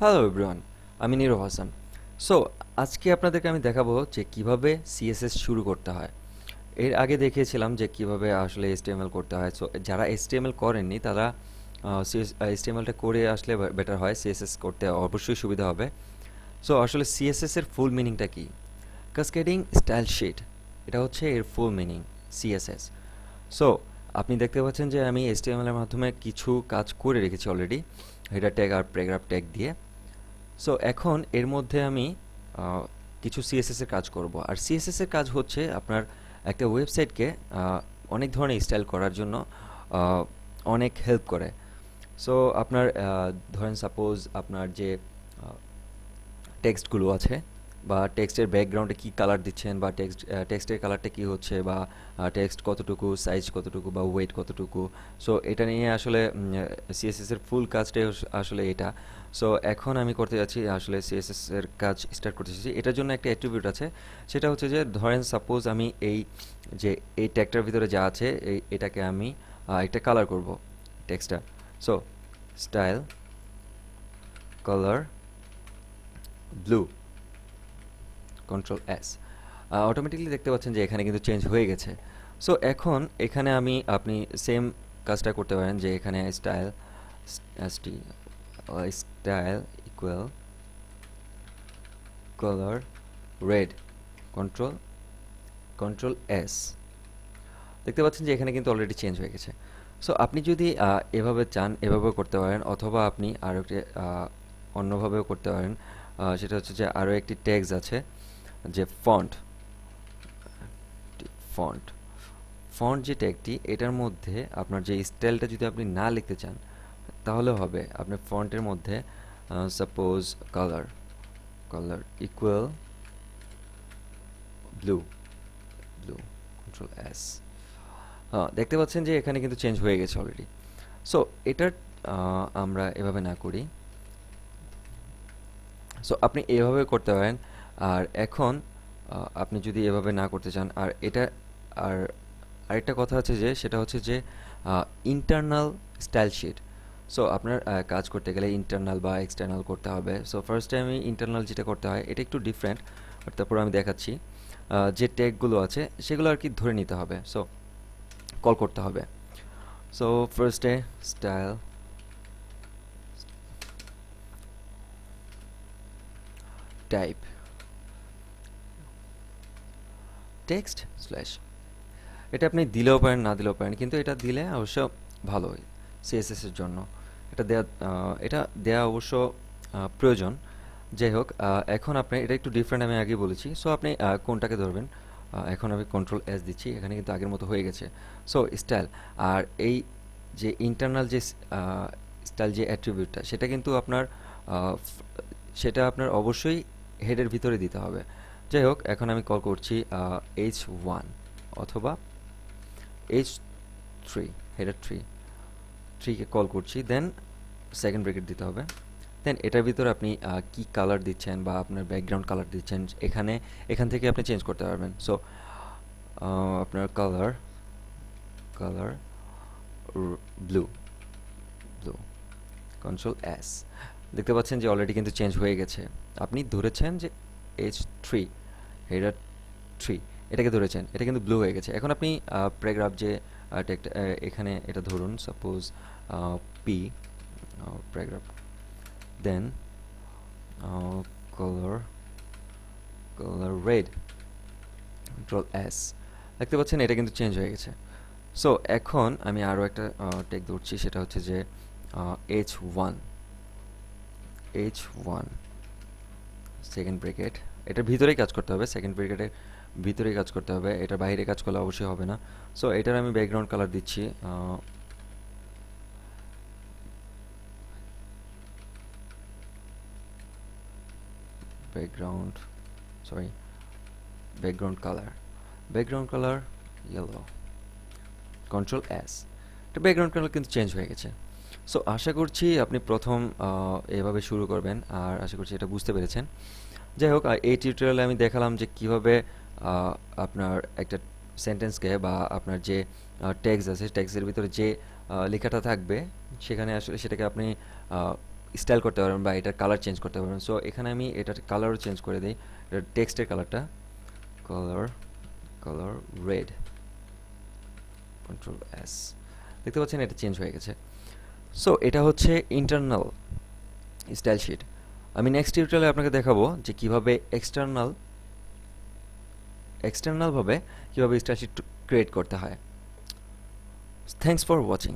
Hello everyone, আমি নীরব Hasan. So আজকে আপনাদেরকে আমি দেখাবো যে কিভাবে সিএসএস শুরু করতে হয়। এর আগে দেখিয়েছিলাম যে কিভাবে আসলে এইচটিএমএল করতে হয়। সো যারা এইচটিএমএল করেননি তারা এইচটিএমএলটা করে আসলে বেটার হয়, সিএসএস করতে অবশ্যই সুবিধা হবে। সো আসলে সিএসএস এর ফুল মিনিংটা কি? কাসকেডিং স্টাইল শিট, এটা হচ্ছে এর ফুল মিনিং, সিএসএস। সো আপনি দেখতে পাচ্ছেন যে আমি এইচটিএমএল এর মাধ্যমে কিছু কাজ করে রেখেছি অলরেডি, হেডার ট্যাগ আর প্যারাগ্রাফ ট্যাগ দিয়ে। সো এখন এর মধ্যে আমি কিছু সিএসএস এর কাজ করব। আর সিএসএস এর কাজ হচ্ছে আপনার একটা ওয়েবসাইটকে অনেক ধরনের স্টাইল করার জন্য আহ, অনেক হেল্প করে। সো আপনার ধরেন সাপোজ আপনার যে টেক্সটগুলো আছে বা টেক্সটের ব্যাকগ্রাউন্ডে কী কালার দিচ্ছেন, বা টেক্সটের কালারটা কী হচ্ছে, বা টেক্সট কতটুকু, সাইজ কতটুকু, বা ওয়েট কতটুকু। সো এটা নিয়ে আসলে সিএসএস এর ফুল কাজটাই আসলে এটা। সো এখন আমি করতে যাচ্ছি, আসলে সিএসএস এর কাজ স্টার্ট করতে চাচ্ছি। এটার জন্য একটা অ্যাট্রিবিউট আছে, সেটা হচ্ছে যে ধরেন সাপোজ আমি এই ট্যাগটার ভিতরে যা আছে এটাকে আমি একটা কালার করব টেক্সটটা। So style colour blue, control S. Automatically দেখতে পাচ্ছেন যে এখানে কিন্তু চেঞ্জ হয়ে গেছে। সো এখন এখানে আপনি সেম কাজটা করতে পারেন, যে এখানে ST style equal colour red, control control S. দেখতে পাচ্ছেন যে এখানে কিন্তু অলরেডি চেঞ্জ হয়ে গেছে। সো আপনি যদি এভাবে চান এভাবেও করতে পারেন, অথবা আপনি আরও একটি অন্যভাবেও করতে পারেন। সেটা হচ্ছে যে আরও একটি ট্যাগস আছে, যে ফন্ট ফন্ট ফন্ট যে ট্যাগটি, এটার মধ্যে আপনার যে স্টাইলটা যদি আপনি না লিখতে চান তাহলে হবে আপনি ফন্টের মধ্যে suppose colour colour equal blue blue, control S. দেখতে পাচ্ছেন যে এখানে কিন্তু চেঞ্জ হয়ে গেছে অলরেডি। সো এটার আমরা এভাবে না করি, সো আপনি এভাবে করতে পারেন। আর এখন আপনি যদি এভাবে না করতে চান, আর এটা আর আরেকটা কথা আছে, যে সেটা হচ্ছে যে ইন্টারনাল স্টাইল শিট। সো আপনার কাজ করতে গেলে ইন্টারনাল বা এক্সটার্নাল করতে হবে। সো ফার্স্টে আমি ইন্টারনাল যেটা করতে হয় এটা একটু ডিফারেন্ট, বাট তারপর আমি দেখাচ্ছি। যে ট্যাগগুলো আছে সেগুলো আর কি ধরে নিতে হবে, সো কল করতে হবে। সো ফার্স্টে স্টাইল টাইপ টেক্সট স্ল্যাশ, এটা আপনি দিলেও পারেন না দিলেও পারেন, কিন্তু এটা দিলে অবশ্য ভালো সিএসএস এর জন্য। এটা দেয়া অবশ্য প্রয়োজন। যাই হোক, এখন আপনি এটা একটু ডিফারেন্ট, আমি আগে বলেছি। সো আপনি কোনটাকে ধরবেন? এখন আমি কন্ট্রোল এস দিচ্ছি, এখানে কিন্তু আগের মতো হয়ে গেছে। সো স্টাইল, আর এই যে ইন্টারনাল যে স্টাইল যে অ্যাট্রিবিউটটা, সেটা কিন্তু সেটা আপনার অবশ্যই হেডের ভিতরে দিতে হবে। যাই হোক, এখন আমি কল করছি H1 অথবা H3, হেডার থ্রিকে কল করছি, দেন সেকেন্ড ব্রেকেট দিতে হবে। দেন এটার ভিতরে আপনি কি কালার দিচ্ছেন বা আপনার ব্যাকগ্রাউন্ড কালার দিচ্ছেন, এখান থেকে আপনি চেঞ্জ করতে পারবেন। সো আপনার colour colour blue blue, control S. দেখতে পাচ্ছেন যে অলরেডি কিন্তু চেঞ্জ হয়ে গেছে। আপনি ধরেছেন যে H3, হেডার থ্রি, এটাকে ধরেছেন, এটা কিন্তু ব্লু হয়ে গেছে। এখন আপনি প্যারাগ্রাফ যে টেক্সট, এখানে এটা ধরুন suppose P paragraph, then colour colour red, control S. দেখতে পাচ্ছেন এটা কিন্তু চেঞ্জ হয়ে গেছে। সো এখন আমি আরও একটা টেক ধরছি, সেটা হচ্ছে যে H1 H1 সেকেন্ড ব্রেকেট, এটার ভিতরেই কাজ করতে হবে, সেকেন্ড ব্রেকেটের ভিতরেই কাজ করতে হবে, এটার বাইরে কাজ করলে অবশ্যই হবে না। সো এটার আমি ব্যাকগ্রাউন্ড কালার দিচ্ছি background sorry background colour yellow, control S. এটা ব্যাকগ্রাউন্ড কালার কিন্তু চেঞ্জ হয়ে গেছে। সো আশা করছি আপনি প্রথম এভাবে শুরু করবেন, আর আশা করছি এটা বুঝতে পেরেছেন। যাই হোক, এই টিউটোরিয়ালে আমি দেখালাম যে কিভাবে আপনার একটা সেন্টেন্সকে বা আপনার যে ট্যাগস আছে, ট্যাগসের ভিতরে যে লেখাটা থাকবে সেখানে আসলে সেটাকে আপনি স্টাইল করতে পারবেন বা এটার কালার চেঞ্জ করতে পারবেন। সো এখানে আমি এটার কালারও চেঞ্জ করে দিই, এটার টেক্সটের কালারটা colour colour red, control S, দেখতে পাচ্ছেন এটা চেঞ্জ হয়ে গেছে। সো এটা হচ্ছে ইন্টারনাল স্টাইল শিট। আমি নেক্সট টিউটোরিয়ালে আপনাকে দেখাবো যে কীভাবে এক্সটার্নালভাবে কীভাবে স্টাইল শিট ক্রিয়েট করতে হয়। Thanks for watching.